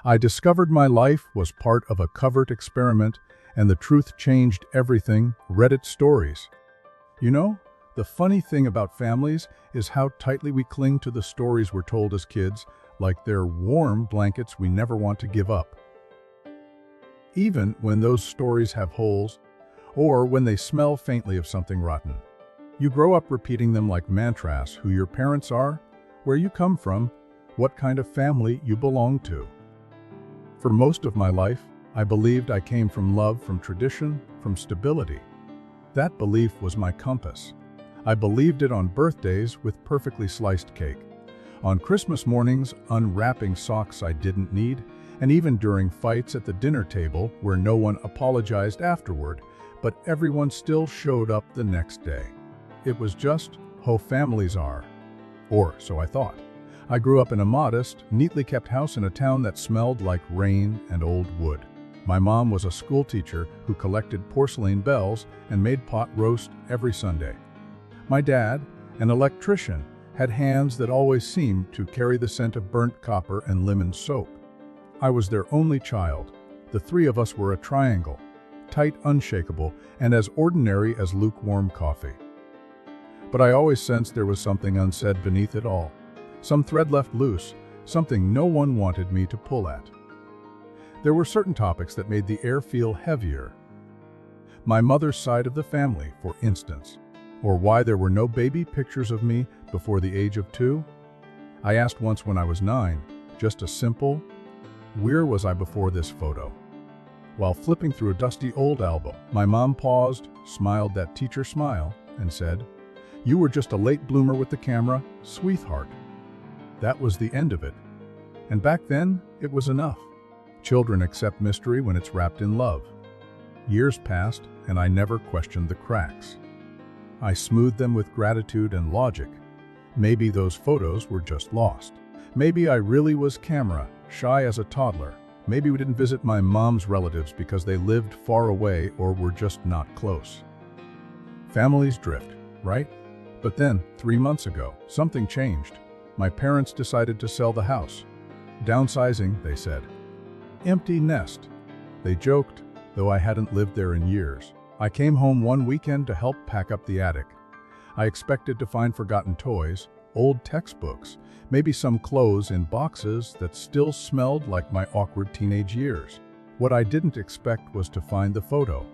I discovered my life was part of a covert experiment, and the truth changed everything. Reddit stories. You know, the funny thing about families is how tightly we cling to the stories we're told as kids, like they're warm blankets we never want to give up. Even when those stories have holes, or when they smell faintly of something rotten. You grow up repeating them like mantras: who your parents are, where you come from, what kind of family you belong to. For most of my life, I believed I came from love, from tradition, from stability. That belief was my compass. I believed it on birthdays with perfectly sliced cake, on Christmas mornings unwrapping socks I didn't need, and even during fights at the dinner table where no one apologized afterward, but everyone still showed up the next day. It was just how families are. Or so I thought. I grew up in a modest, neatly kept house in a town that smelled like rain and old wood. My mom was a school teacher who collected porcelain bells and made pot roast every Sunday. My dad, an electrician, had hands that always seemed to carry the scent of burnt copper and lemon soap. I was their only child. The three of us were a triangle, tight, unshakable, and as ordinary as lukewarm coffee. But I always sensed there was something unsaid beneath it all. Some thread left loose, something no one wanted me to pull at. There were certain topics that made the air feel heavier. My mother's side of the family, for instance, or why there were no baby pictures of me before the age of 2. I asked once when I was 9, just a simple, where was I before this photo? While flipping through a dusty old album, my mom paused, smiled that teacher smile, and said, "You were just a late bloomer with the camera, sweetheart." That was the end of it. And back then, it was enough. Children accept mystery when it's wrapped in love. Years passed, and I never questioned the cracks. I smoothed them with gratitude and logic. Maybe those photos were just lost. Maybe I really was camera shy as a toddler. Maybe we didn't visit my mom's relatives because they lived far away or were just not close. Families drift, right? But then, 3 months ago, something changed. My parents decided to sell the house. Downsizing, they said. Empty nest, they joked, though I hadn't lived there in years. I came home one weekend to help pack up the attic. I expected to find forgotten toys, old textbooks, maybe some clothes in boxes that still smelled like my awkward teenage years. What I didn't expect was to find the photo.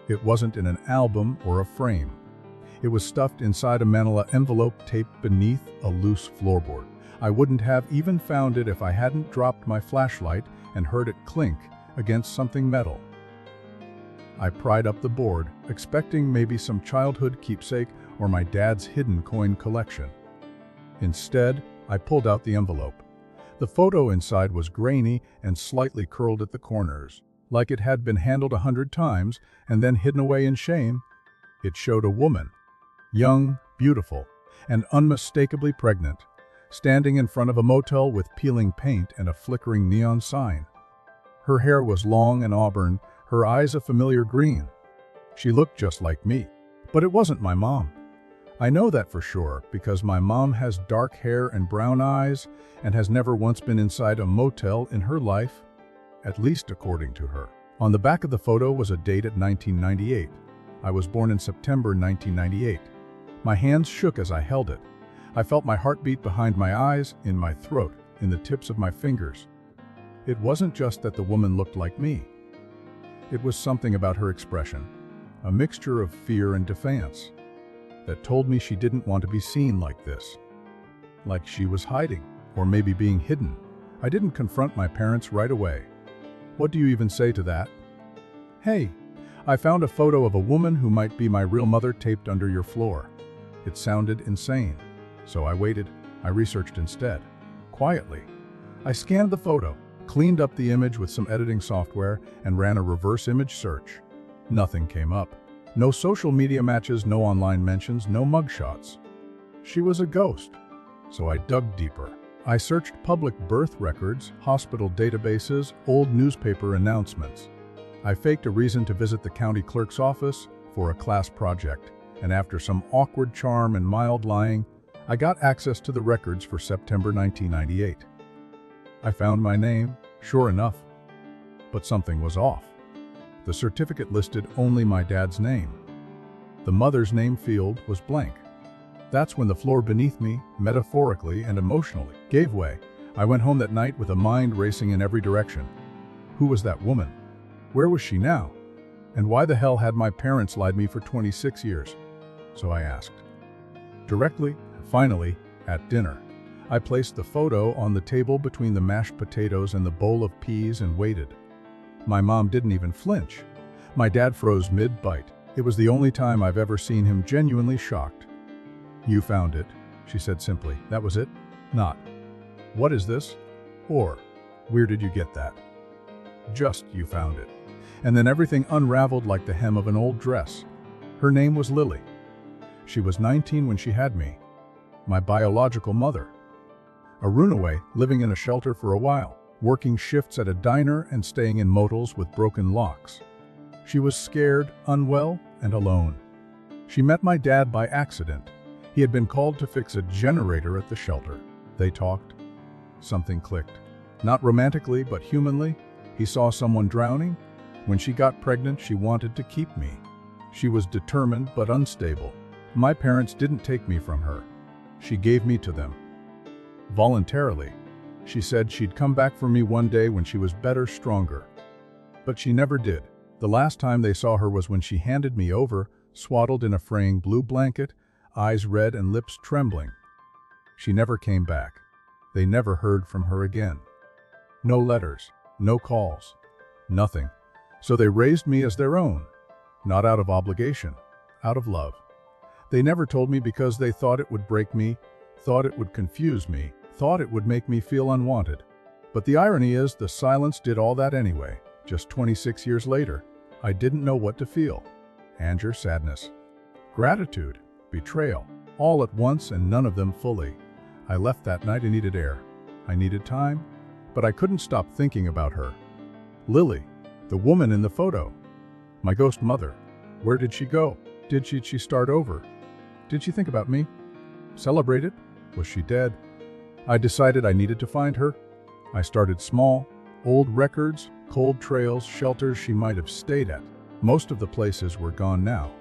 It wasn't in an album or a frame. It was stuffed inside a manila envelope taped beneath a loose floorboard. I wouldn't have even found it if I hadn't dropped my flashlight and heard it clink against something metal. I pried up the board, expecting maybe some childhood keepsake or my dad's hidden coin collection. Instead, I pulled out the envelope. The photo inside was grainy and slightly curled at the corners, like it had been handled 100 times and then hidden away in shame. It showed a woman, young, beautiful, and unmistakably pregnant, standing in front of a motel with peeling paint and a flickering neon sign. Her hair was long and auburn, her eyes a familiar green. She looked just like me, but it wasn't my mom. I know that for sure because my mom has dark hair and brown eyes and has never once been inside a motel in her life, at least according to her. On the back of the photo was a date at 1998. I was born in September 1998. My hands shook as I held it. I felt my heartbeat behind my eyes, in my throat, in the tips of my fingers. It wasn't just that the woman looked like me. It was something about her expression, a mixture of fear and defiance, that told me she didn't want to be seen like this. Like she was hiding, or maybe being hidden. I didn't confront my parents right away. What do you even say to that? Hey, I found a photo of a woman who might be my real mother taped under your floor. It sounded insane. So I waited. I researched instead. Quietly. I scanned the photo, cleaned up the image with some editing software, and ran a reverse image search. Nothing came up. No social media matches, no online mentions, no mugshots. She was a ghost. So I dug deeper. I searched public birth records, hospital databases, old newspaper announcements. I faked a reason to visit the county clerk's office for a class project, and after some awkward charm and mild lying, I got access to the records for September 1998. I found my name, Sure enough, but something was off. The certificate listed only my dad's name. The mother's name field was blank. That's when the floor beneath me, metaphorically and emotionally, gave way. I went home that night with a mind racing in every direction. Who was that woman? Where was she now? And why the hell had my parents lied me for 26 years? So I asked. Directly, finally, at dinner, I placed the photo on the table between the mashed potatoes and the bowl of peas and waited. My mom didn't even flinch. My dad froze mid-bite. It was the only time I've ever seen him genuinely shocked. "You found it," she said simply. That was it? Not, "What is this?" or, "Where did you get that?" Just, "You found it." And then everything unraveled like the hem of an old dress. Her name was Lily. She was 19 when she had me. My biological mother. A runaway, living in a shelter for a while, working shifts at a diner and staying in motels with broken locks. She was scared, unwell, and alone. She met my dad by accident. He had been called to fix a generator at the shelter. They talked. Something clicked. Not romantically, but humanly. He saw someone drowning. When she got pregnant, she wanted to keep me. She was determined but unstable. My parents didn't take me from her. She gave me to them. Voluntarily. She said she'd come back for me one day when she was better, stronger. But she never did. The last time they saw her was when she handed me over, swaddled in a fraying blue blanket, eyes red and lips trembling. She never came back. They never heard from her again. No letters, no calls, nothing. So they raised me as their own, not out of obligation, out of love. They never told me because they thought it would break me, thought it would confuse me, thought it would make me feel unwanted. But the irony is, the silence did all that anyway. Just 26 years later, I didn't know what to feel. Anger, sadness, gratitude, betrayal, all at once and none of them fully. I left that night and needed air. I needed time, but I couldn't stop thinking about her. Lily, the woman in the photo. My ghost mother. Where did she go? Did she start over? Did she think about me? Celebrate it? Was she dead? I decided I needed to find her. I started small. Old records, cold trails, shelters she might have stayed at. Most of the places were gone now.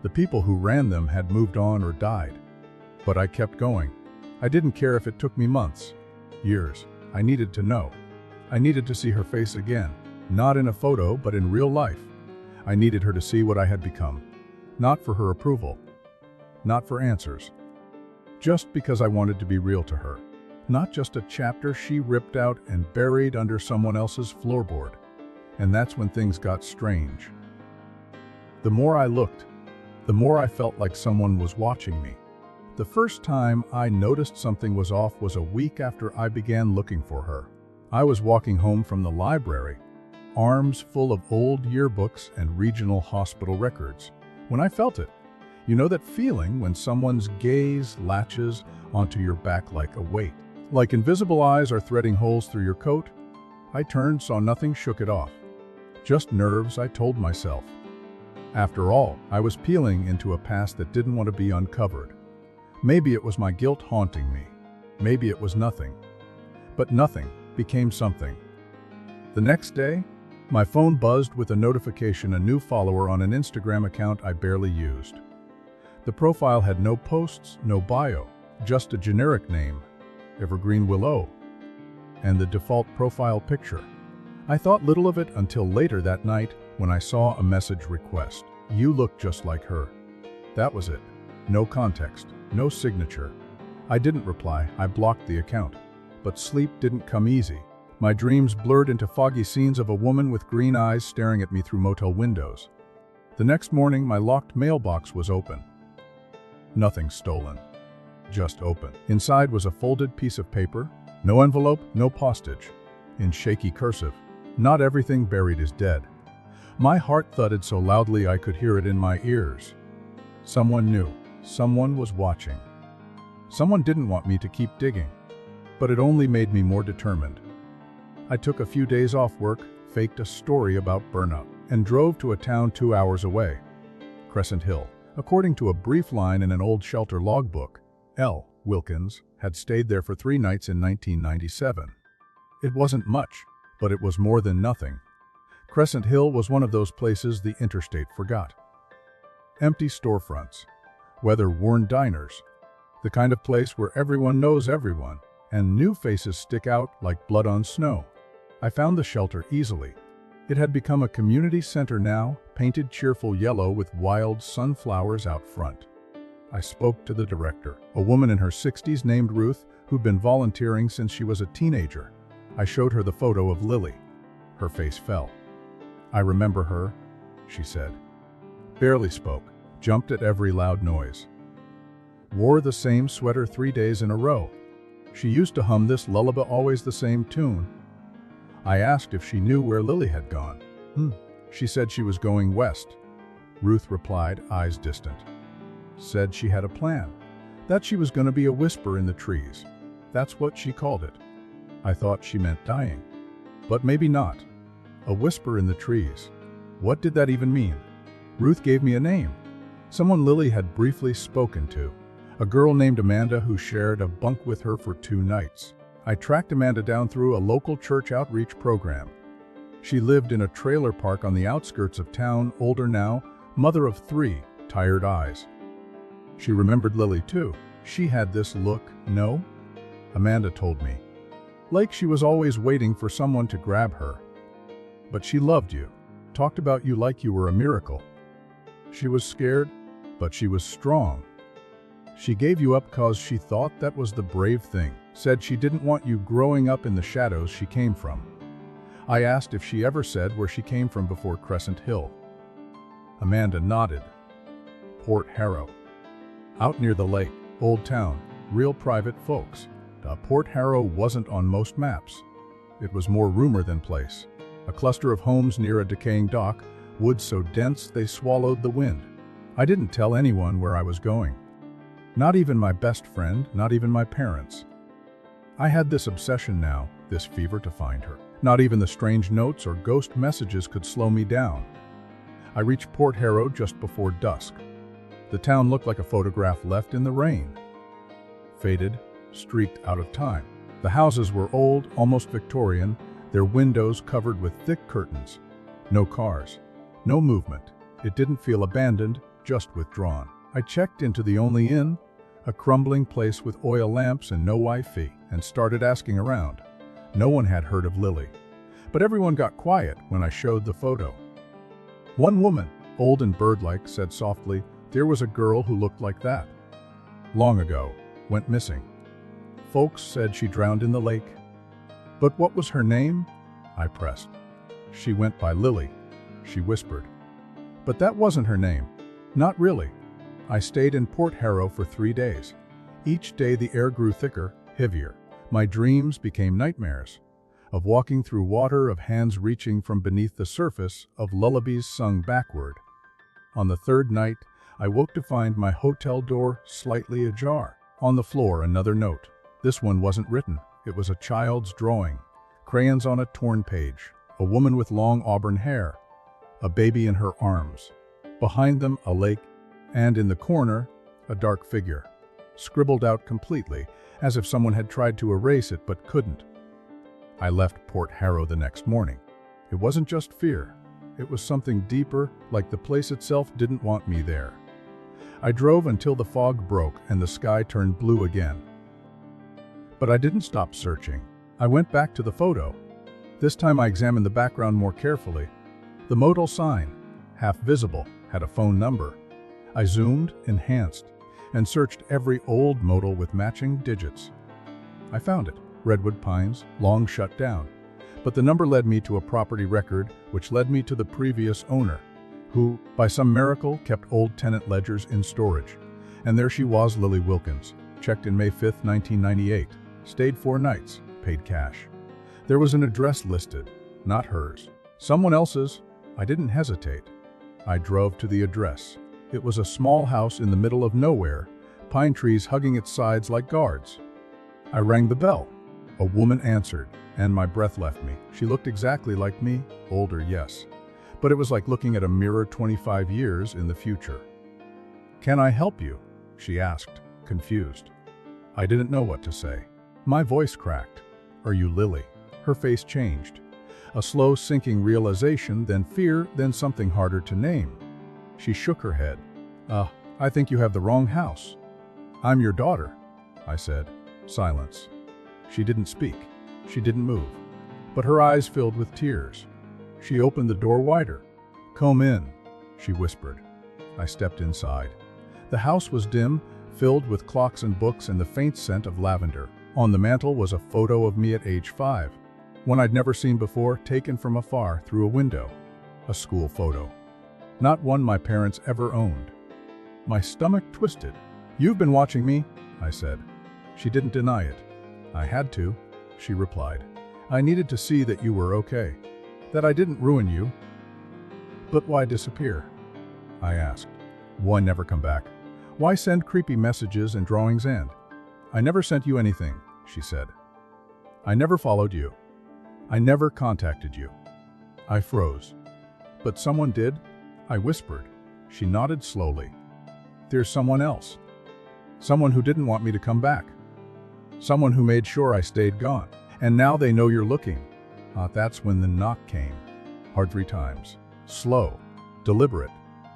The people who ran them had moved on or died. But I kept going. I didn't care if it took me months, years. I needed to know. I needed to see her face again. Not in a photo, but in real life. I needed her to see what I had become. Not for her approval. Not for answers. Just because I wanted to be real to her. Not just a chapter she ripped out and buried under someone else's floorboard. And that's when things got strange. The more I looked, the more I felt like someone was watching me. The first time I noticed something was off was a week after I began looking for her. I was walking home from the library, arms full of old yearbooks and regional hospital records, when I felt it. You know that feeling when someone's gaze latches onto your back like a weight? Like invisible eyes are threading holes through your coat? I turned, saw nothing, shook it off. Just nerves, I told myself. After all, I was peeling into a past that didn't want to be uncovered. Maybe it was my guilt haunting me. Maybe it was nothing. But nothing became something. The next day, my phone buzzed with a notification, a new follower on an Instagram account I barely used. The profile had no posts, no bio, just a generic name, Evergreen Willow, and the default profile picture. I thought little of it until later that night when I saw a message request. "You look just like her." That was it. No context, no signature. I didn't reply. I blocked the account. But sleep didn't come easy. My dreams blurred into foggy scenes of a woman with green eyes staring at me through motel windows. The next morning, my locked mailbox was open. Nothing stolen. Just open. Inside was a folded piece of paper. No envelope, no postage. In shaky cursive. "Not everything buried is dead." My heart thudded so loudly I could hear it in my ears. Someone knew. Someone was watching. Someone didn't want me to keep digging. But it only made me more determined. I took a few days off work, faked a story about burnout, and drove to a town 2 hours away. Crescent Hill. According to a brief line in an old shelter logbook, L. Wilkins had stayed there for 3 nights in 1997. It wasn't much, But it was more than nothing. Crescent Hill was one of those places the interstate forgot. Empty storefronts, weather-worn diners, the kind of place where everyone knows everyone, and new faces stick out like blood on snow. I found the shelter easily. It had become a community center now, painted cheerful yellow with wild sunflowers out front. I spoke to the director, a woman in her 60s named Ruth, who'd been volunteering since she was a teenager. I showed her the photo of Lily. Her face fell. "I remember her," she said. Barely spoke, jumped at every loud noise. Wore the same sweater 3 days in a row. She used to hum this lullaby, always the same tune. I asked if she knew where Lily had gone. She said she was going west. Ruth replied, eyes distant. Said she had a plan, that she was going to be a whisper in the trees. That's what she called it. I thought she meant dying. But maybe not. A whisper in the trees. What did that even mean? Ruth gave me a name. Someone Lily had briefly spoken to. A girl named Amanda who shared a bunk with her for 2 nights. I tracked Amanda down through a local church outreach program. She lived in a trailer park on the outskirts of town, older now, mother of 3, tired eyes. She remembered Lily too. She had this look, no? Amanda told me. Like she was always waiting for someone to grab her. But she loved you, talked about you like you were a miracle. She was scared, but she was strong. She gave you up cause she thought that was the brave thing. Said she didn't want you growing up in the shadows she came from. I asked if she ever said where she came from before Crescent Hill. Amanda nodded. Port Harrow. Out near the lake, old town, real private folks. Port Harrow wasn't on most maps. It was more rumor than place. A cluster of homes near a decaying dock, woods so dense they swallowed the wind. I didn't tell anyone where I was going. Not even my best friend, not even my parents. I had this obsession now, this fever to find her. Not even the strange notes or ghost messages could slow me down. I reached Port Harrow just before dusk. The town looked like a photograph left in the rain. Faded, streaked out of time. The houses were old, almost Victorian, their windows covered with thick curtains. No cars, no movement. It didn't feel abandoned, just withdrawn. I checked into the only inn, a crumbling place with oil lamps and no Wi-Fi, and started asking around. No one had heard of Lily, but everyone got quiet when I showed the photo. One woman, old and bird-like, said softly, "There was a girl who looked like that. Long ago, went missing. Folks said she drowned in the lake." "But what was her name?" I pressed. "She went by Lily," she whispered. "But that wasn't her name. Not really." I stayed in Port Harrow for 3 days. Each day the air grew thicker, heavier. My dreams became nightmares. Of walking through water, of hands reaching from beneath the surface, of lullabies sung backward. On the 3rd night, I woke to find my hotel door slightly ajar. On the floor, another note. This one wasn't written. It was a child's drawing. Crayons on a torn page. A woman with long auburn hair. A baby in her arms. Behind them, a lake. And in the corner, a dark figure. Scribbled out completely, as if someone had tried to erase it but couldn't. I left Port Harrow the next morning. It wasn't just fear. It was something deeper, like the place itself didn't want me there. I drove until the fog broke and the sky turned blue again. But I didn't stop searching. I went back to the photo. This time I examined the background more carefully. The modal sign, half visible, had a phone number. I zoomed, enhanced, and searched every old modal with matching digits. I found it. Redwood Pines, long shut down. But the number led me to a property record, which led me to the previous owner, who, by some miracle, kept old tenant ledgers in storage. And there she was, Lily Wilkins. Checked in May 5, 1998. Stayed 4 nights. Paid cash. There was an address listed. Not hers. Someone else's. I didn't hesitate. I drove to the address. It was a small house in the middle of nowhere, pine trees hugging its sides like guards. I rang the bell. A woman answered, and my breath left me. She looked exactly like me, older, yes. But it was like looking at a mirror 25 years in the future. "Can I help you?" she asked, confused. I didn't know what to say. My voice cracked. "Are you Lily?" Her face changed. A slow sinking realization, then fear, then something harder to name. She shook her head. I think you have the wrong house." "I'm your daughter," I said. Silence. She didn't speak. She didn't move. But her eyes filled with tears. She opened the door wider. "Come in," she whispered. I stepped inside. The house was dim, filled with clocks and books and the faint scent of lavender. On the mantel was a photo of me at age 5, one I'd never seen before, taken from afar through a window. A school photo. Not one my parents ever owned. My stomach twisted. "You've been watching me," I said. She didn't deny it. "I had to," she replied. "I needed to see that you were okay, that I didn't ruin you." "But why disappear?" I asked. "Why never come back? Why send creepy messages and drawings and—" "I never sent you anything," she said. "I never followed you. I never contacted you." I froze. "But someone did?" I whispered. She nodded slowly. "There's someone else. Someone who didn't want me to come back. Someone who made sure I stayed gone. And now they know you're looking." That's when the knock came. Hard 3 times. Slow. Deliberate.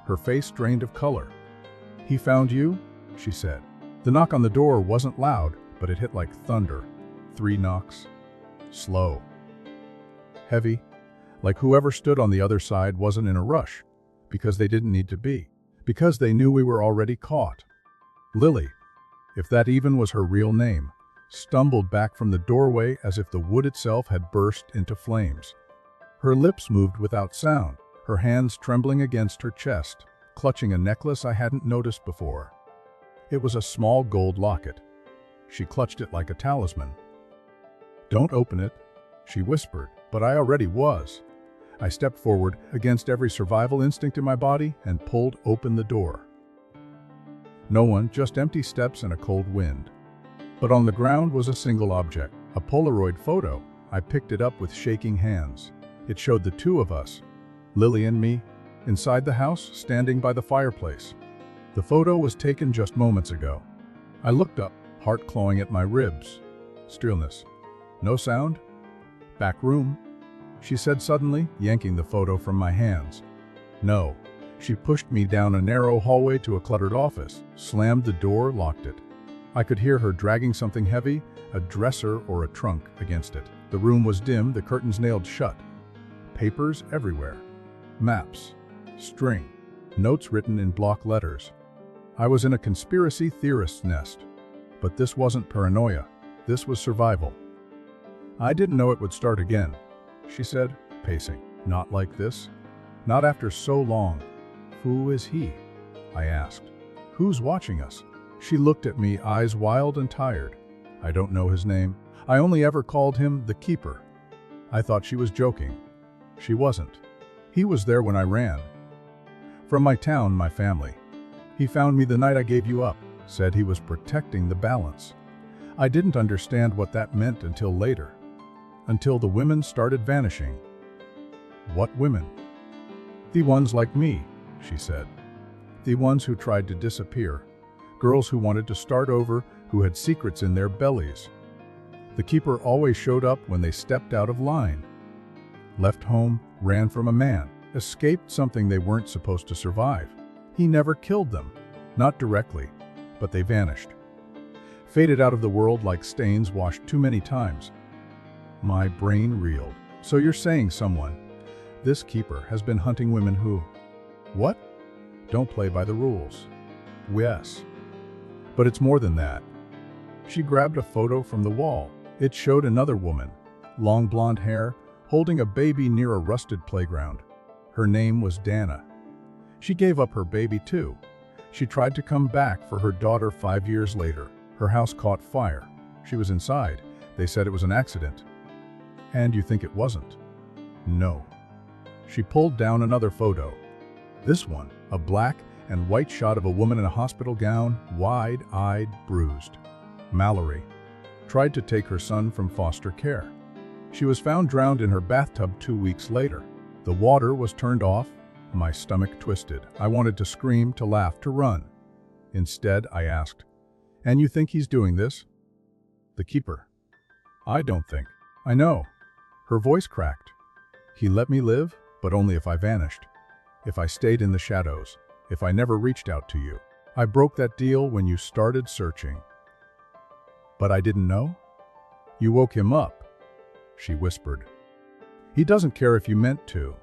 Her face drained of color. "He found you?" she said. The knock on the door wasn't loud, but it hit like thunder. 3 knocks. Slow. Heavy. Like whoever stood on the other side wasn't in a rush. Because they didn't need to be. Because they knew we were already caught. Lily, if that even was her real name, stumbled back from the doorway as if the wood itself had burst into flames. Her lips moved without sound, her hands trembling against her chest, clutching a necklace I hadn't noticed before. It was a small gold locket. She clutched it like a talisman. "Don't open it," she whispered, but I already was. I stepped forward against every survival instinct in my body and pulled open the door. No one, just empty steps and a cold wind. But on the ground was a single object, a Polaroid photo. I picked it up with shaking hands. It showed the 2 of us, Lily and me, inside the house, standing by the fireplace. The photo was taken just moments ago. I looked up, heart clawing at my ribs. Stillness. No sound. "Back room," she said suddenly, yanking the photo from my hands. "No." She pushed me down a narrow hallway to a cluttered office, slammed the door, locked it. I could hear her dragging something heavy, a dresser or a trunk, against it. The room was dim, the curtains nailed shut. Papers everywhere. Maps. String. Notes written in block letters. I was in a conspiracy theorist's nest. But this wasn't paranoia. This was survival. "I didn't know it would start again," she said, pacing. "Not like this. Not after so long." "Who is he?" I asked. "Who's watching us?" She looked at me, eyes wild and tired. "I don't know his name. I only ever called him the Keeper." I thought she was joking. She wasn't. He was there when I ran. From my town, my family. "He found me the night I gave you up," said he was protecting the balance. I didn't understand what that meant until later. Until the women started vanishing. "What women?" "The ones like me," she said. "The ones who tried to disappear. Girls who wanted to start over, who had secrets in their bellies. The Keeper always showed up when they stepped out of line. Left home, ran from a man, escaped something they weren't supposed to survive. He never killed them. Not directly, but they vanished. Faded out of the world like stains washed too many times." My brain reeled. "So you're saying someone, this Keeper, has been hunting women who—" "What?" "Don't play by the rules." "Yes. But it's more than that." She grabbed a photo from the wall. It showed another woman, long blonde hair, holding a baby near a rusted playground. Her name was Dana. She gave up her baby too. She tried to come back for her daughter 5 years later. Her house caught fire. She was inside. They said it was an accident. "And you think it wasn't?" "No." She pulled down another photo. This one, a black and white shot of a woman in a hospital gown, wide-eyed, bruised. Mallory. Tried to take her son from foster care. She was found drowned in her bathtub 2 weeks later. The water was turned off. My stomach twisted. I wanted to scream, to laugh, to run. Instead, I asked, "And you think he's doing this?" "The Keeper." "I don't think." "I know." Her voice cracked. He let me live, but only if I vanished. If I stayed in the shadows. If I never reached out to you. I broke that deal when you started searching. But I didn't know? You woke him up, she whispered. He doesn't care if you meant to.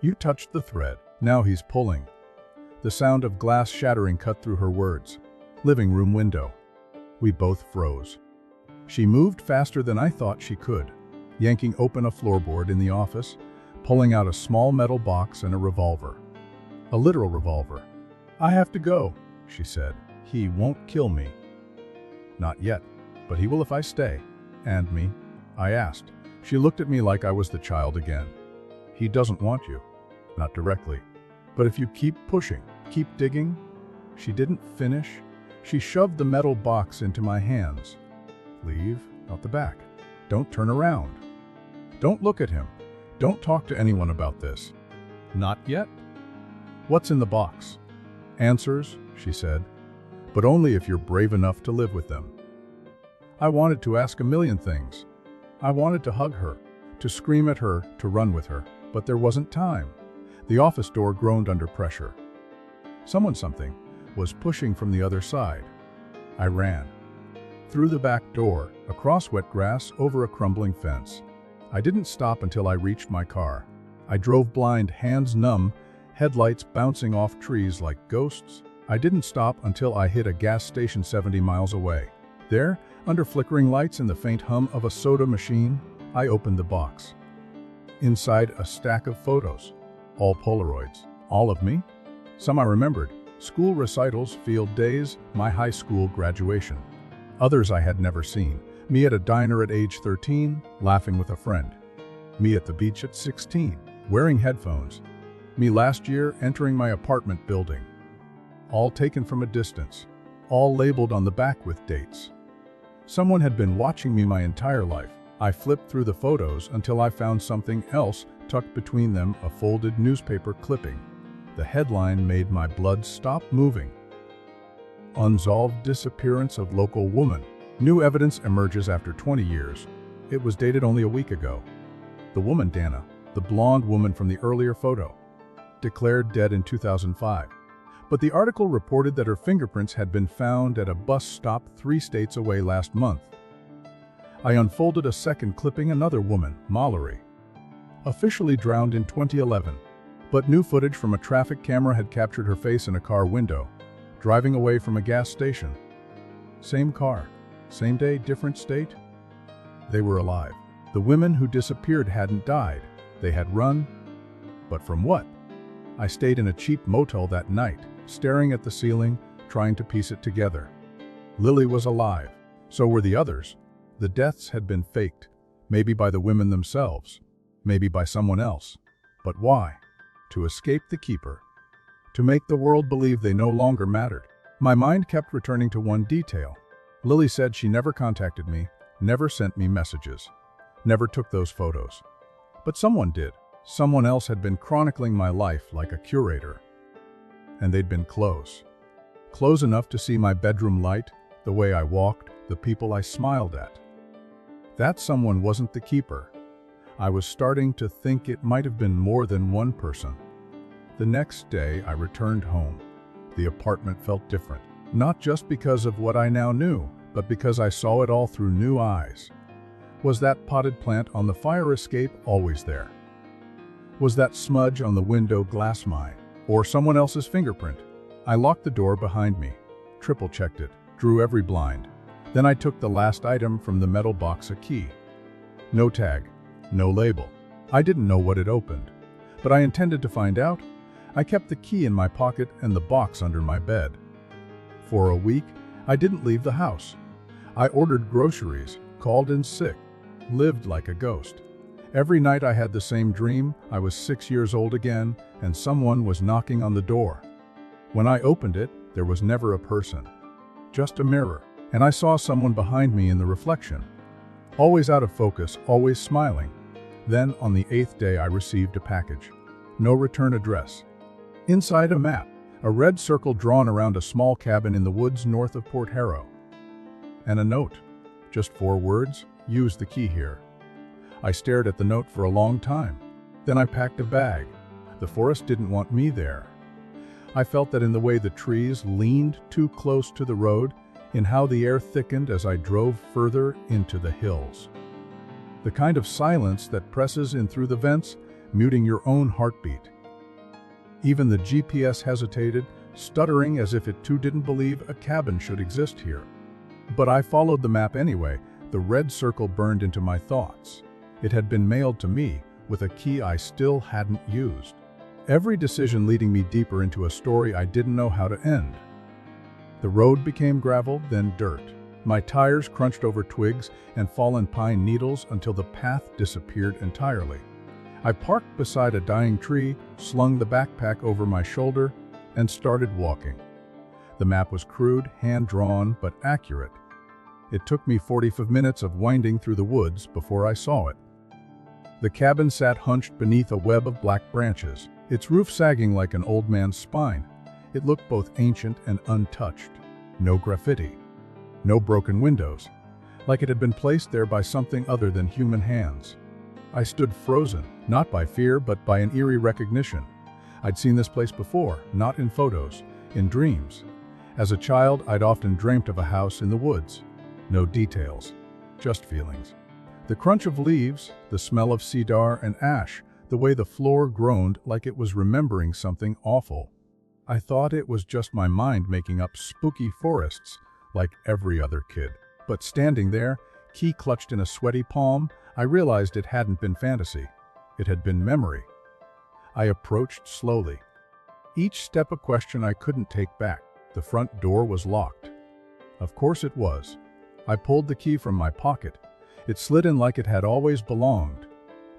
You touched the thread. Now he's pulling. The sound of glass shattering cut through her words. Living room window. We both froze. She moved faster than I thought she could, yanking open a floorboard in the office, pulling out a small metal box and a revolver. A literal revolver. I have to go, she said. He won't kill me. Not yet, but he will if I stay. And me? I asked. She looked at me like I was the child again. He doesn't want you. Not directly. But if you keep pushing, keep digging. She didn't finish. She shoved the metal box into my hands. Leave, out the back. Don't turn around. Don't look at him. Don't talk to anyone about this. Not yet. What's in the box? Answers, she said, but only if you're brave enough to live with them. I wanted to ask a million things. I wanted to hug her, to scream at her, to run with her, but there wasn't time. The office door groaned under pressure. Something was pushing from the other side. I ran. Through the back door, across wet grass, over a crumbling fence. I didn't stop until I reached my car. I drove blind, hands numb, headlights bouncing off trees like ghosts. I didn't stop until I hit a gas station 70 miles away. There, under flickering lights and the faint hum of a soda machine, I opened the box. Inside, a stack of photos. All Polaroids. All of me. Some I remembered. School recitals, field days, my high school graduation. Others I had never seen. Me at a diner at age 13, laughing with a friend. Me at the beach at 16, wearing headphones. Me last year entering my apartment building. All taken from a distance. All labeled on the back with dates. Someone had been watching me my entire life. I flipped through the photos until I found something else tucked between them, a folded newspaper clipping. The headline made my blood stop moving. Unsolved disappearance of local woman. New evidence emerges after 20 years. It was dated only a week ago. The woman, Dana, the blonde woman from the earlier photo, declared dead in 2005. But the article reported that her fingerprints had been found at a bus stop 3 states away last month. I unfolded a second clipping, another woman, Mallory, officially drowned in 2011. But new footage from a traffic camera had captured her face in a car window, driving away from a gas station. Same car, same day, different state. They were alive. The women who disappeared hadn't died. They had run. But from what? I stayed in a cheap motel that night, staring at the ceiling, trying to piece it together. Lily was alive. So were the others. The deaths had been faked, maybe by the women themselves, maybe by someone else. But why? To escape the keeper. To make the world believe they no longer mattered. My mind kept returning to one detail. Lily said she never contacted me, never sent me messages, never took those photos. But someone did. Someone else had been chronicling my life like a curator. And they'd been close. Close enough to see my bedroom light, the way I walked, the people I smiled at. That someone wasn't the keeper. I was starting to think it might have been more than one person. The next day, I returned home. The apartment felt different, not just because of what I now knew, but because I saw it all through new eyes. Was that potted plant on the fire escape always there? Was that smudge on the window glass mine, or someone else's fingerprint? I locked the door behind me, triple-checked it, drew every blind. Then I took the last item from the metal box, a key. No tag, no label. I didn't know what it opened, but I intended to find out. I kept the key in my pocket and the box under my bed. For a week, I didn't leave the house. I ordered groceries, called in sick, lived like a ghost. Every night I had the same dream. I was 6 years old again, and someone was knocking on the door. When I opened it, there was never a person, just a mirror, and I saw someone behind me in the reflection. Always out of focus, always smiling. Then, on the 8th day, I received a package. No return address. Inside, a map, a red circle drawn around a small cabin in the woods north of Port Harrow. And a note. Just 4 words, use the key here. I stared at the note for a long time. Then I packed a bag. The forest didn't want me there. I felt that in the way the trees leaned too close to the road, in how the air thickened as I drove further into the hills. The kind of silence that presses in through the vents, muting your own heartbeat. Even the GPS hesitated, stuttering as if it too didn't believe a cabin should exist here. But I followed the map anyway. The red circle burned into my thoughts. It had been mailed to me with a key I still hadn't used. Every decision leading me deeper into a story I didn't know how to end. The road became gravel, then dirt. My tires crunched over twigs and fallen pine needles until the path disappeared entirely. I parked beside a dying tree, slung the backpack over my shoulder, and started walking. The map was crude, hand-drawn, but accurate. It took me 45 minutes of winding through the woods before I saw it. The cabin sat hunched beneath a web of black branches, its roof sagging like an old man's spine. It looked both ancient and untouched. No graffiti. No broken windows. Like it had been placed there by something other than human hands. I stood frozen, not by fear, but by an eerie recognition. I'd seen this place before, not in photos, in dreams. As a child, I'd often dreamt of a house in the woods. No details, just feelings. The crunch of leaves, the smell of cedar and ash, the way the floor groaned like it was remembering something awful. I thought it was just my mind making up spooky forests, like every other kid. But standing there, key clutched in a sweaty palm, I realized it hadn't been fantasy. It had been memory. I approached slowly. Each step a question I couldn't take back. The front door was locked. Of course it was. I pulled the key from my pocket. It slid in like it had always belonged.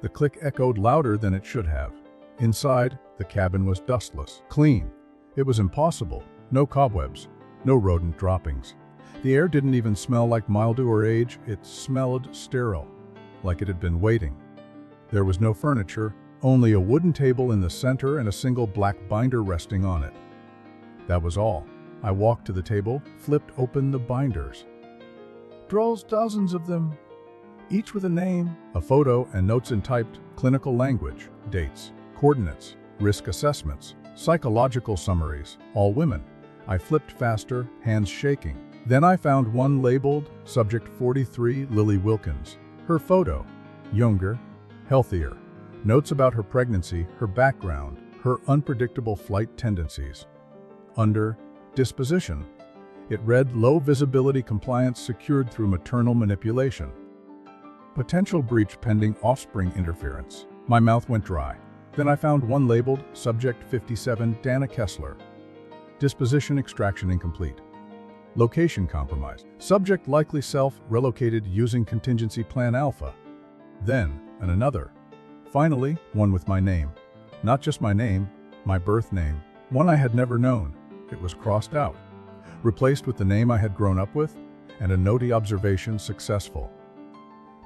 The click echoed louder than it should have. Inside, the cabin was dustless, clean. It was impossible. No cobwebs, no rodent droppings. The air didn't even smell like mildew or age. It smelled sterile, like it had been waiting. There was no furniture, only a wooden table in the center and a single black binder resting on it. That was all. I walked to the table, flipped open the binders. Drawers, dozens of them, each with a name, a photo, and notes in typed, clinical language, dates, coordinates, risk assessments, psychological summaries, all women. I flipped faster, hands shaking. Then I found one labeled, Subject 43, Lily Wilkins. Her photo, younger, healthier. Notes about her pregnancy, her background, her unpredictable flight tendencies. Under disposition, it read low visibility compliance secured through maternal manipulation. Potential breach pending offspring interference. My mouth went dry. Then I found one labeled Subject 57, Dana Kessler. Disposition extraction incomplete. Location compromised. Subject likely self-relocated using contingency plan alpha. Then, another. Finally, one with my name. Not just my name, my birth name. One I had never known. It was crossed out. Replaced with the name I had grown up with, and a notey observation successful.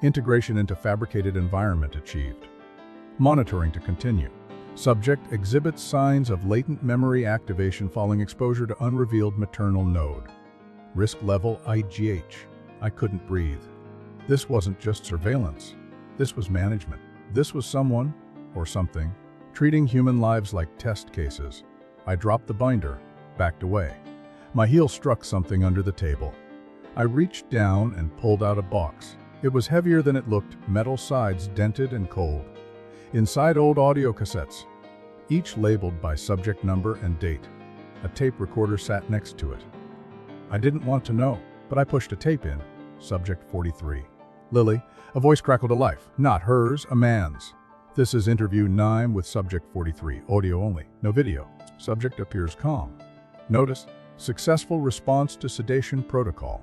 Integration into fabricated environment achieved. Monitoring to continue. Subject exhibits signs of latent memory activation following exposure to unrevealed maternal node. Risk level IGH. I couldn't breathe. This wasn't just surveillance. This was management. This was someone, or something, treating human lives like test cases. I dropped the binder, backed away. My heel struck something under the table. I reached down and pulled out a box. It was heavier than it looked, metal sides dented and cold. Inside, old audio cassettes, each labeled by subject number and date. A tape recorder sat next to it. I didn't want to know, but I pushed a tape in. Subject 43. Lily, a voice crackled to life. Not hers, a man's. This is interview 9 with subject 43, audio only, no video. Subject appears calm. Notice, successful response to sedation protocol.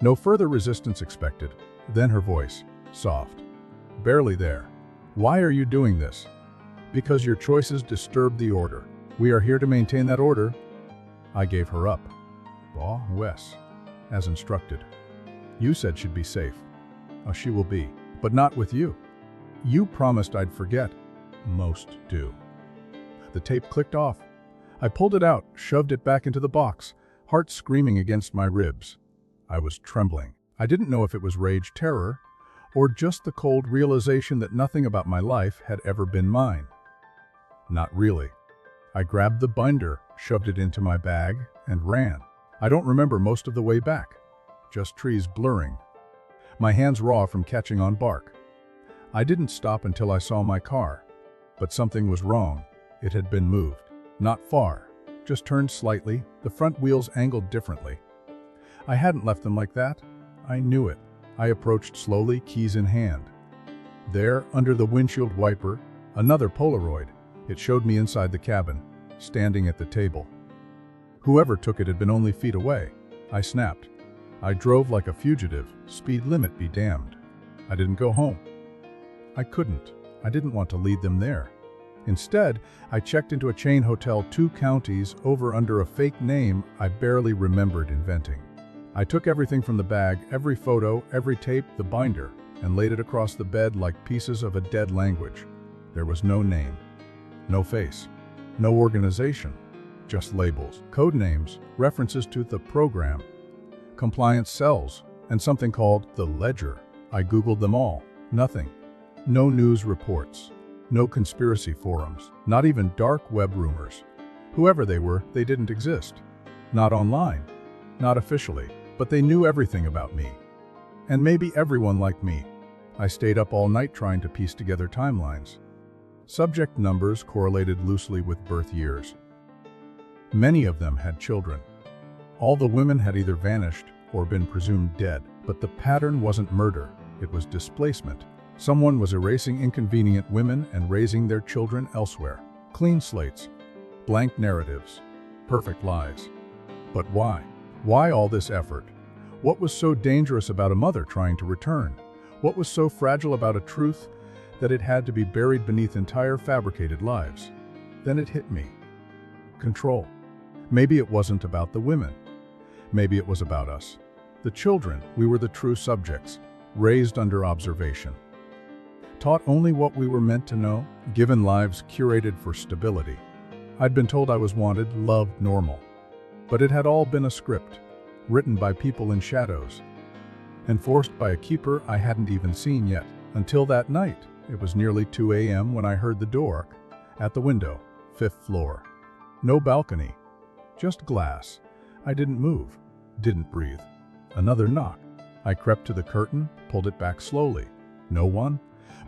No further resistance expected. Then her voice, soft. Barely there. Why are you doing this? Because your choices disturb the order. We are here to maintain that order. I gave her up. Ah, Wes, as instructed. You said she'd be safe. Oh, she will be, but not with you. You promised I'd forget. Most do. The tape clicked off. I pulled it out, shoved it back into the box, heart screaming against my ribs. I was trembling. I didn't know if it was rage, terror, Or just the cold realization that nothing about my life had ever been mine? Not really. I grabbed the binder, shoved it into my bag, and ran. I don't remember most of the way back. Just trees blurring. My hands raw from catching on bark. I didn't stop until I saw my car. But something was wrong. It had been moved. Not far. Just turned slightly, the front wheels angled differently. I hadn't left them like that. I knew it. I approached slowly, keys in hand. There, under the windshield wiper, another Polaroid. It showed me inside the cabin, standing at the table. Whoever took it had been only feet away. I snapped. I drove like a fugitive, speed limit be damned. I didn't go home. I couldn't. I didn't want to lead them there. Instead, I checked into a chain hotel 2 counties over under a fake name I barely remembered inventing. I took everything from the bag, every photo, every tape, the binder, and laid it across the bed like pieces of a dead language. There was no name, no face, no organization, just labels, code names, references to the program, compliance cells, and something called the ledger. I Googled them all. Nothing. No news reports. No conspiracy forums. Not even dark web rumors. Whoever they were, they didn't exist. Not online. Not officially. But they knew everything about me. And maybe everyone like me. I stayed up all night trying to piece together timelines. Subject numbers correlated loosely with birth years. Many of them had children. All the women had either vanished or been presumed dead. But the pattern wasn't murder. It was displacement. Someone was erasing inconvenient women and raising their children elsewhere. Clean slates, blank narratives, perfect lies. But why? Why all this effort? What was so dangerous about a mother trying to return? What was so fragile about a truth that it had to be buried beneath entire fabricated lives? Then it hit me. Control. Maybe it wasn't about the women. Maybe it was about us. The children, we were the true subjects, raised under observation. Taught only what we were meant to know, given lives curated for stability. I'd been told I was wanted, loved, normal. But it had all been a script, written by people in shadows, enforced by a keeper I hadn't even seen yet. Until that night, it was nearly 2 a.m. when I heard the door at the window, 5th floor. No balcony, just glass. I didn't move, didn't breathe. Another knock. I crept to the curtain, pulled it back slowly. No one.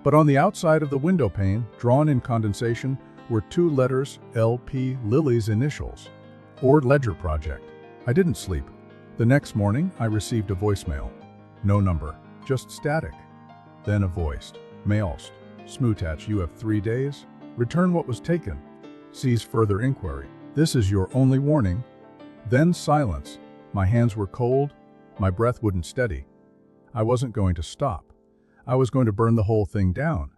But on the outside of the window pane, drawn in condensation, were 2 letters, LP, Lily's initials. Or Ledger Project. I didn't sleep. The next morning, I received a voicemail. No number, just static. Then a voice. Mailst. Smootach, you have 3 days. Return what was taken. Cease further inquiry. This is your only warning. Then silence. My hands were cold. My breath wouldn't steady. I wasn't going to stop. I was going to burn the whole thing down.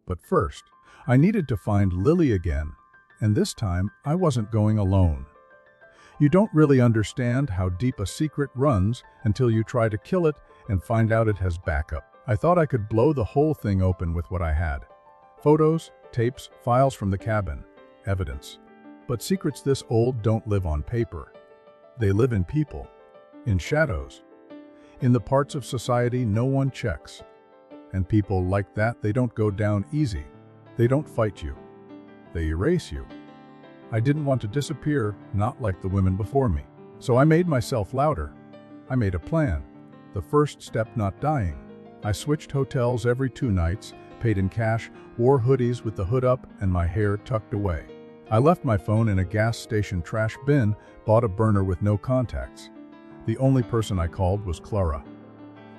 But first, I needed to find Lily again. And this time, I wasn't going alone. You don't really understand how deep a secret runs until you try to kill it and find out it has backup. I thought I could blow the whole thing open with what I had. Photos, tapes, files from the cabin, evidence. But secrets this old don't live on paper. They live in people, in shadows, in the parts of society no one checks. And people like that, they don't go down easy. They don't fight you. They erase you. I didn't want to disappear, not like the women before me. So I made myself louder. I made a plan. The first step, not dying. I switched hotels every 2 nights, paid in cash, wore hoodies with the hood up and my hair tucked away. I left my phone in a gas station trash bin, bought a burner with no contacts. The only person I called was Clara.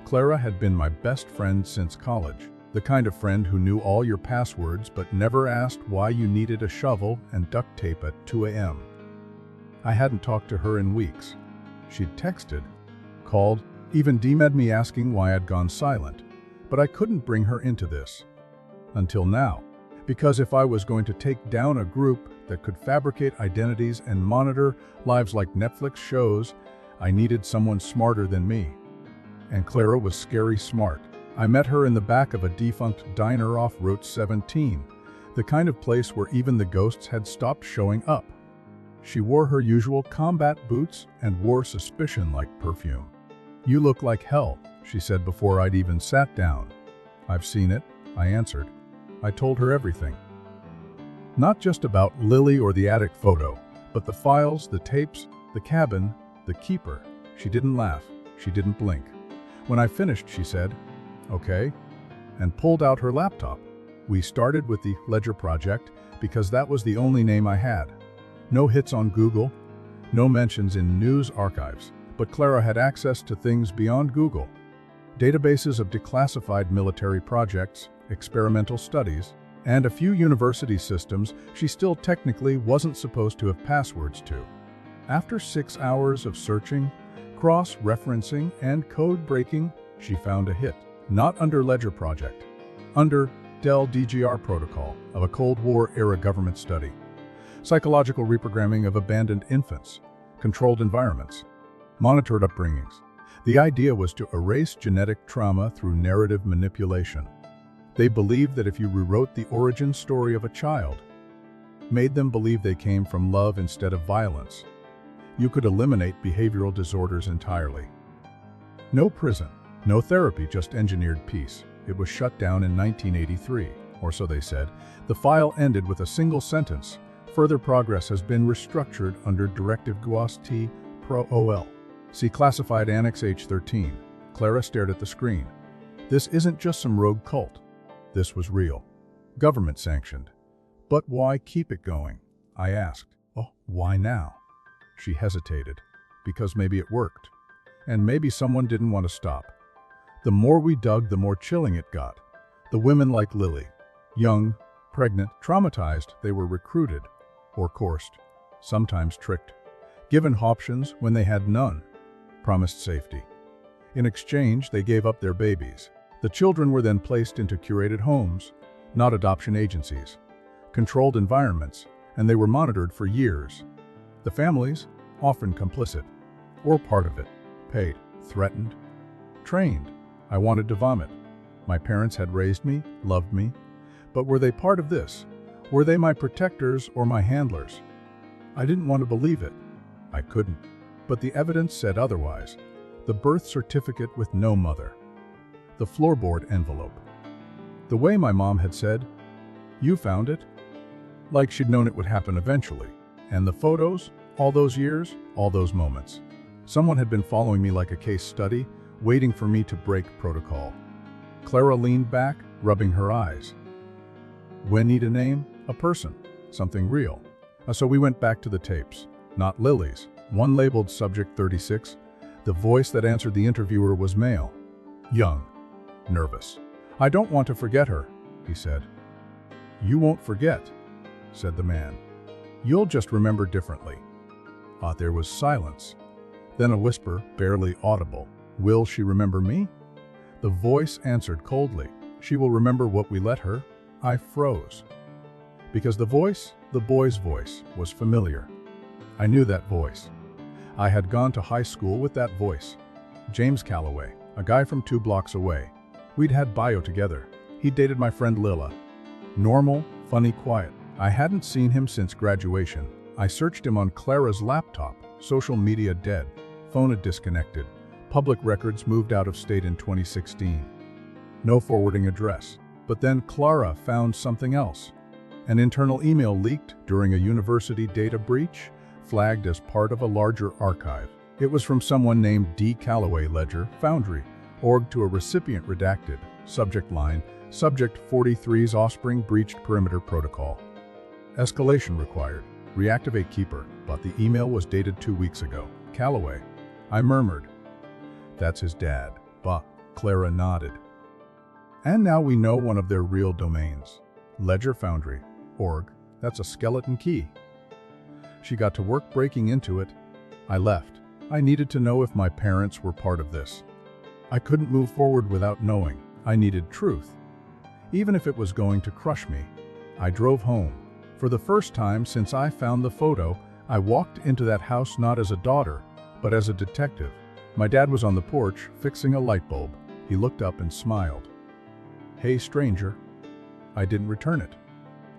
Clara had been my best friend since college, the kind of friend who knew all your passwords but never asked why you needed a shovel and duct tape at 2 a.m. I hadn't talked to her in weeks. She'd texted, called, even DM'd me asking why I'd gone silent, but I couldn't bring her into this. Until now. Because if I was going to take down a group that could fabricate identities and monitor lives like Netflix shows, I needed someone smarter than me. And Clara was scary smart. I met her in the back of a defunct diner off Route 17, the kind of place where even the ghosts had stopped showing up. She wore her usual combat boots and wore suspicion like perfume. You look like hell, she said before I'd even sat down. I've seen it, I answered. I told her everything. Not just about Lily or the attic photo, but the files, the tapes, the cabin, the keeper. She didn't laugh. She didn't blink. When I finished, she said, "Okay," and pulled out her laptop. We started with the Ledger project because that was the only name I had. No hits on Google, no mentions in news archives, but Clara had access to things beyond Google. Databases of declassified military projects, experimental studies, and a few university systems she still technically wasn't supposed to have passwords to. After 6 hours of searching, cross-referencing, and code-breaking, she found a hit. Not under Ledger Project. Under Dell DGR protocol of a Cold War-era government study. Psychological reprogramming of abandoned infants. Controlled environments. Monitored upbringings. The idea was to erase genetic trauma through narrative manipulation. They believed that if you rewrote the origin story of a child, made them believe they came from love instead of violence, you could eliminate behavioral disorders entirely. No prison, no therapy, just engineered peace. It was shut down in 1983, or so they said. The file ended with a single sentence. Further progress has been restructured under Directive GWAS-T Pro-OL. See Classified Annex H13. Clara stared at the screen. This isn't just some rogue cult. This was real. Government sanctioned. But why keep it going? I asked. Oh, why now? She hesitated. Because maybe it worked. And maybe someone didn't want to stop. The more we dug, the more chilling it got. The women like Lily. Young, pregnant, traumatized, they were recruited. Or coerced. Sometimes tricked. Given options when they had none. Promised safety. In exchange, they gave up their babies. The children were then placed into curated homes, not adoption agencies. Controlled environments, and they were monitored for years. The families, often complicit, or part of it, paid, threatened, trained. I wanted to vomit. My parents had raised me, loved me, but were they part of this? Were they my protectors or my handlers? I didn't want to believe it. I couldn't. But the evidence said otherwise. The birth certificate with no mother. The floorboard envelope. The way my mom had said, "You found it?" Like she'd known it would happen eventually. And the photos, all those years, all those moments. Someone had been following me like a case study, waiting for me to break protocol. Clara leaned back, rubbing her eyes. When need a name? A person. Something real. So we went back to the tapes. Not Lily's. One labeled Subject 36. The voice that answered the interviewer was male. Young. Nervous. "I don't want to forget her," he said. "You won't forget," said the man. "You'll just remember differently." There was silence. Then a whisper, barely audible. "Will she remember me?" The voice answered coldly. "She will remember what we let her." I froze. Because the voice, the boy's voice, was familiar. I knew that voice. I had gone to high school with that voice. James Calloway, a guy from 2 blocks away. We'd had bio together. He dated my friend Lila. Normal, funny, quiet. I hadn't seen him since graduation. I searched him on Clara's laptop. Social media dead. Phone disconnected. Public records moved out of state in 2016. No forwarding address. But then Clara found something else. An internal email leaked during a university data breach, flagged as part of a larger archive. It was from someone named D. Calloway, Ledger, Foundry, org to a recipient redacted. Subject line, Subject 43's offspring breached perimeter protocol. Escalation required. Reactivate keeper, but the email was dated 2 weeks ago. Calloway. I murmured. That's his dad. Bah. Clara nodded. And now we know one of their real domains. Ledger Foundry. Org. That's a skeleton key. She got to work breaking into it. I left. I needed to know if my parents were part of this. I couldn't move forward without knowing. I needed truth. Even if it was going to crush me. I drove home. For the first time since I found the photo, I walked into that house not as a daughter, but as a detective. My dad was on the porch, fixing a light bulb. He looked up and smiled. "Hey, stranger." I didn't return it.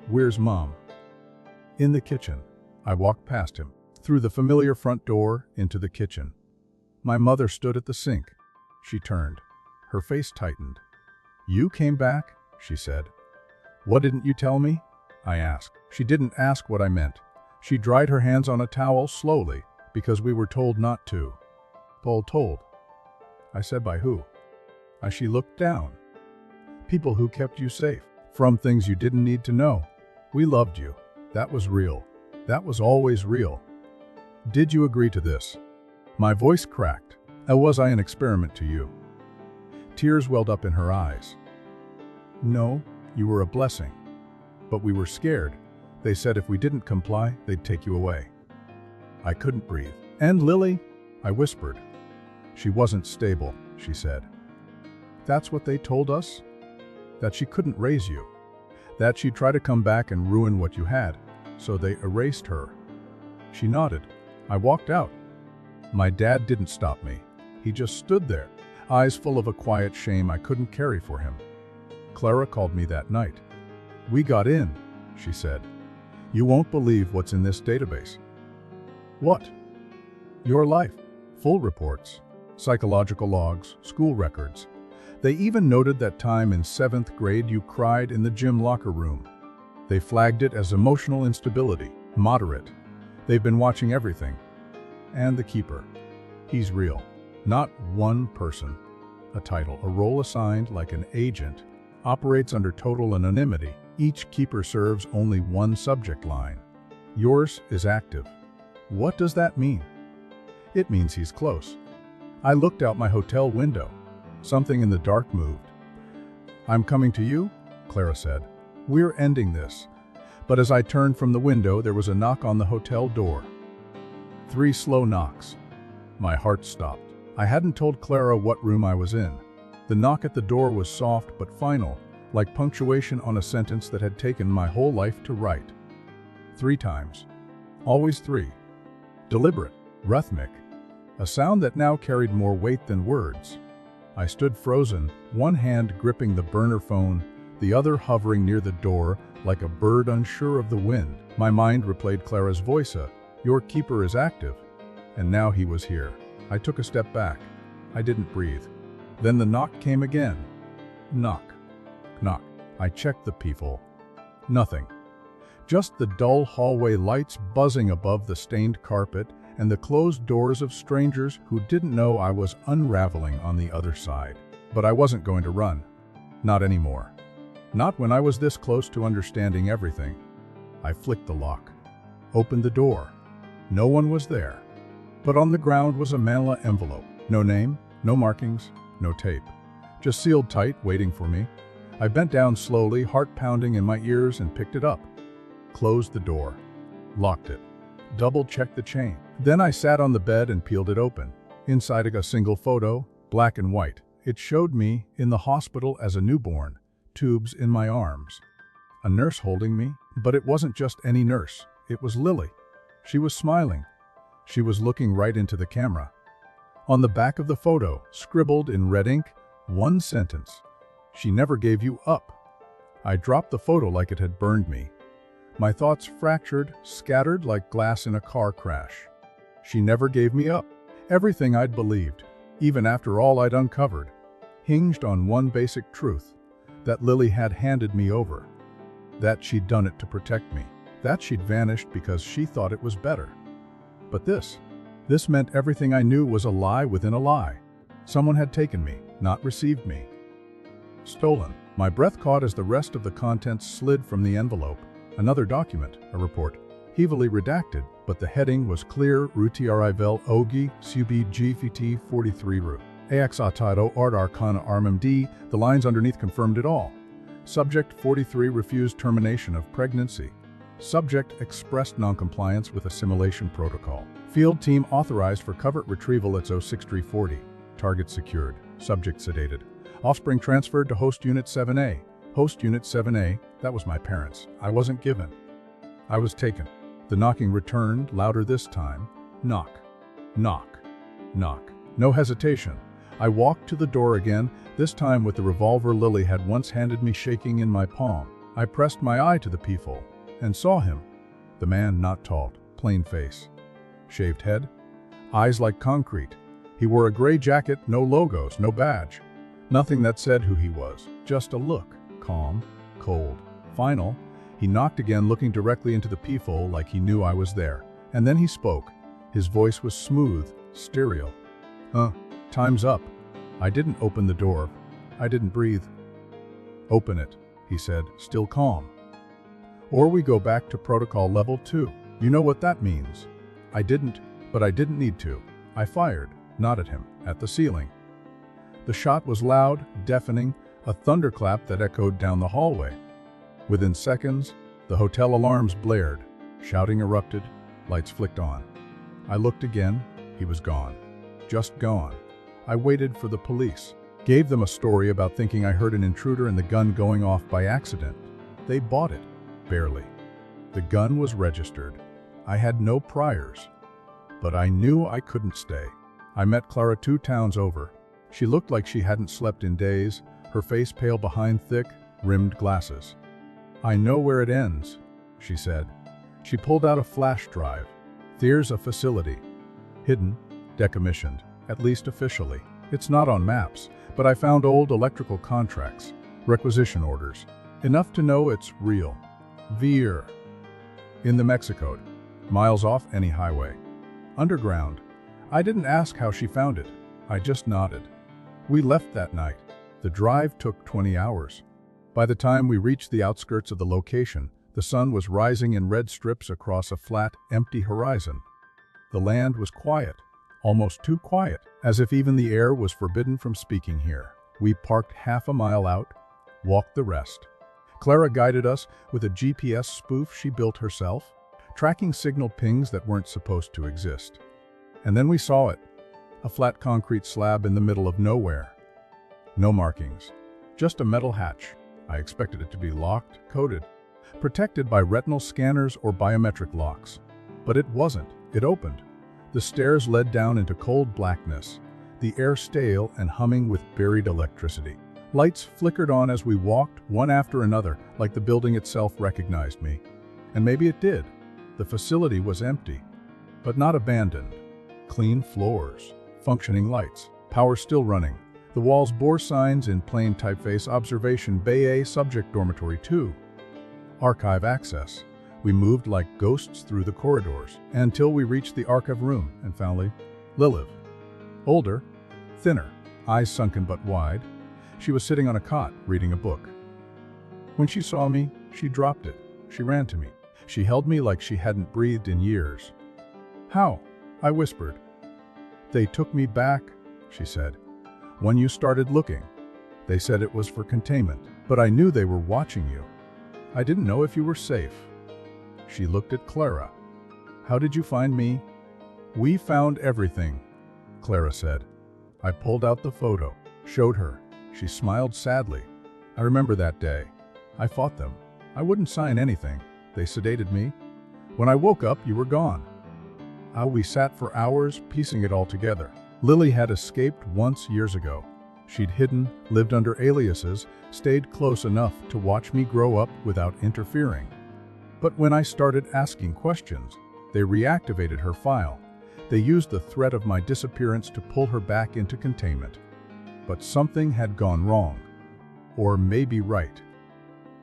"Where's Mom?" "In the kitchen." I walked past him, through the familiar front door, into the kitchen. My mother stood at the sink. She turned. Her face tightened. "You came back?" she said. "What didn't you tell me?" I asked. She didn't ask what I meant. She dried her hands on a towel slowly, because we were told not to. Paul told. I said, "By who?" As she looked down. "People who kept you safe from things you didn't need to know. We loved you. That was real. That was always real. Did you agree to this?" My voice cracked. Was I an experiment to you?" Tears welled up in her eyes. "No, you were a blessing. But we were scared. They said if we didn't comply, they'd take you away." I couldn't breathe. "And Lily?" I whispered. "She wasn't stable," she said. "That's what they told us? That she couldn't raise you. That she'd try to come back and ruin what you had, so they erased her." She nodded. I walked out. My dad didn't stop me. He just stood there, eyes full of a quiet shame I couldn't carry for him. Clara called me that night. "We got in," she said. "You won't believe what's in this database." "What?" "Your life. Full reports, psychological logs, school records. They even noted that time in 7th grade you cried in the gym locker room. They flagged it as emotional instability, moderate. They've been watching everything. And the keeper. He's real. Not one person. A title, a role assigned like an agent, operates under total anonymity. Each keeper serves only one subject line. Yours is active. What does that mean? It means he's close. I looked out my hotel window. Something in the dark moved. "I'm coming to you," Clara said. "We're ending this." But as I turned from the window, there was a knock on the hotel door. 3 slow knocks. My heart stopped. I hadn't told Clara what room I was in. The knock at the door was soft but final, like punctuation on a sentence that had taken my whole life to write. 3 times. Always 3. Deliberate, rhythmic. A sound that now carried more weight than words. I stood frozen, one hand gripping the burner phone, the other hovering near the door like a bird unsure of the wind. My mind replayed Clara's voice, "Your keeper is active." And now he was here. I took a step back. I didn't breathe. Then the knock came again. Knock. Knock. I checked the peephole. Nothing. Just the dull hallway lights buzzing above the stained carpet and the closed doors of strangers who didn't know I was unraveling on the other side. But I wasn't going to run. Not anymore. Not when I was this close to understanding everything. I flicked the lock. Opened the door. No one was there. But on the ground was a manila envelope. No name, no markings, no tape. Just sealed tight, waiting for me. I bent down slowly, heart pounding in my ears, and picked it up. Closed the door. Locked it. Double-checked the chain. Then I sat on the bed and peeled it open. Inside a single photo, black and white. It showed me in the hospital as a newborn, tubes in my arms. A nurse holding me, but it wasn't just any nurse. It was Lily. She was smiling. She was looking right into the camera. On the back of the photo, scribbled in red ink, one sentence. "She never gave you up." I dropped the photo like it had burned me. My thoughts fractured, scattered like glass in a car crash. She never gave me up. Everything I'd believed, even after all I'd uncovered, hinged on one basic truth, that Lily had handed me over. That she'd done it to protect me. That she'd vanished because she thought it was better. But this meant everything I knew was a lie within a lie. Someone had taken me, not received me. Stolen. My breath caught as the rest of the contents slid from the envelope. Another document, a report, heavily redacted, but the heading was clear: Rutiarivel Ogi Subgft 43 Ru. Ax Atado Art Arcana RMD. The lines underneath confirmed it all. Subject 43 refused termination of pregnancy. Subject expressed noncompliance with assimilation protocol. Field team authorized for covert retrieval at 06340. Target secured. Subject sedated. Offspring transferred to Host Unit 7A. Host Unit 7A, that was my parents. I wasn't given. I was taken. The knocking returned, louder this time. Knock. Knock. Knock. No hesitation. I walked to the door again, this time with the revolver Lily had once handed me shaking in my palm. I pressed my eye to the peephole and saw him. The man not tall, plain face. Shaved head. Eyes like concrete. He wore a gray jacket, no logos, no badge. Nothing that said who he was, just a look, calm, cold. Final, he knocked again, looking directly into the peephole like he knew I was there. And then he spoke. His voice was smooth, sterile. Time's up. I didn't open the door. I didn't breathe. Open it, he said, still calm. Or we go back to protocol level 2. You know what that means. I didn't, but I didn't need to. I fired, not at him, at the ceiling. The shot was loud, deafening, a thunderclap that echoed down the hallway. Within seconds, the hotel alarms blared, shouting erupted, lights flicked on. I looked again, he was gone. Just gone. I waited for the police, gave them a story about thinking I heard an intruder and the gun going off by accident. They bought it, barely. The gun was registered. I had no priors. But I knew I couldn't stay. I met Clara 2 towns over. She looked like she hadn't slept in days, her face pale behind thick, rimmed glasses. I know where it ends, she said. She pulled out a flash drive. There's a facility. Hidden, decommissioned, at least officially. It's not on maps, but I found old electrical contracts, requisition orders. Enough to know it's real. Veer. In the Mexico, miles off any highway. Underground. I didn't ask how she found it. I just nodded. We left that night. The drive took 20 hours. By the time we reached the outskirts of the location, the sun was rising in red strips across a flat, empty horizon. The land was quiet, almost too quiet, as if even the air was forbidden from speaking here. We parked half a mile out, walked the rest. Clara guided us with a GPS spoof she built herself, tracking signal pings that weren't supposed to exist. And then we saw it, a flat concrete slab in the middle of nowhere. No markings, just a metal hatch. I expected it to be locked, coded, protected by retinal scanners or biometric locks. But it wasn't. It opened. The stairs led down into cold blackness, the air stale and humming with buried electricity. Lights flickered on as we walked, one after another, like the building itself recognized me. And maybe it did. The facility was empty, but not abandoned. Clean floors, functioning lights, power still running. The walls bore signs in plain typeface: Observation Bay A, Subject Dormitory 2. Archive access. We moved like ghosts through the corridors until we reached the archive room and found Liliv. Older, thinner, eyes sunken but wide. She was sitting on a cot, reading a book. When she saw me, she dropped it. She ran to me. She held me like she hadn't breathed in years. "How?" I whispered. "They took me back," she said. "When you started looking. They said it was for containment, but I knew they were watching you. I didn't know if you were safe." She looked at Clara. "How did you find me?" "We found everything," Clara said. I pulled out the photo, showed her. She smiled sadly. "I remember that day. I fought them. I wouldn't sign anything. They sedated me. When I woke up, you were gone." We sat for hours, piecing it all together. Lily had escaped once years ago. She'd hidden, lived under aliases, stayed close enough to watch me grow up without interfering. But when I started asking questions, they reactivated her file. They used the threat of my disappearance to pull her back into containment. But something had gone wrong. Or maybe right.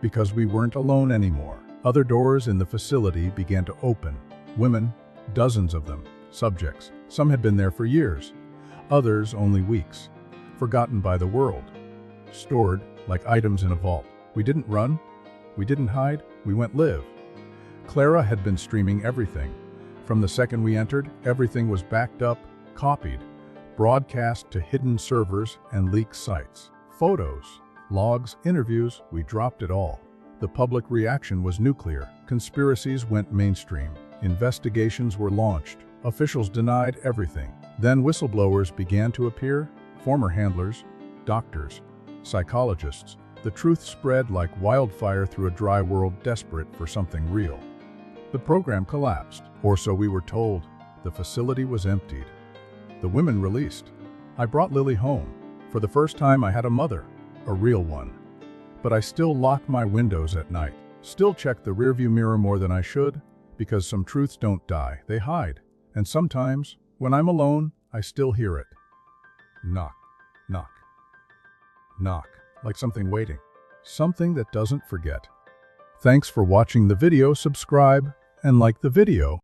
Because we weren't alone anymore. Other doors in the facility began to open. Women, dozens of them, subjects. Some had been there for years. Others only weeks. Forgotten by the world. Stored like items in a vault. We didn't run. We didn't hide. We went live. Clara had been streaming everything. From the second we entered, everything was backed up, copied, broadcast to hidden servers and leaked sites. Photos, logs, interviews, we dropped it all. The public reaction was nuclear. Conspiracies went mainstream. Investigations were launched. Officials denied everything. Then whistleblowers began to appear, former handlers, doctors, psychologists. The truth spread like wildfire through a dry world desperate for something real. The program collapsed, or so we were told. The facility was emptied. The women released. I brought Lily home. For the first time I had a mother, a real one. But I still lock my windows at night, still check the rearview mirror more than I should, because some truths don't die, they hide. And sometimes, when I'm alone, I still hear it. Knock, knock. knock, like something waiting. Something that doesn't forget. Thanks for watching the video, subscribe, and like the video.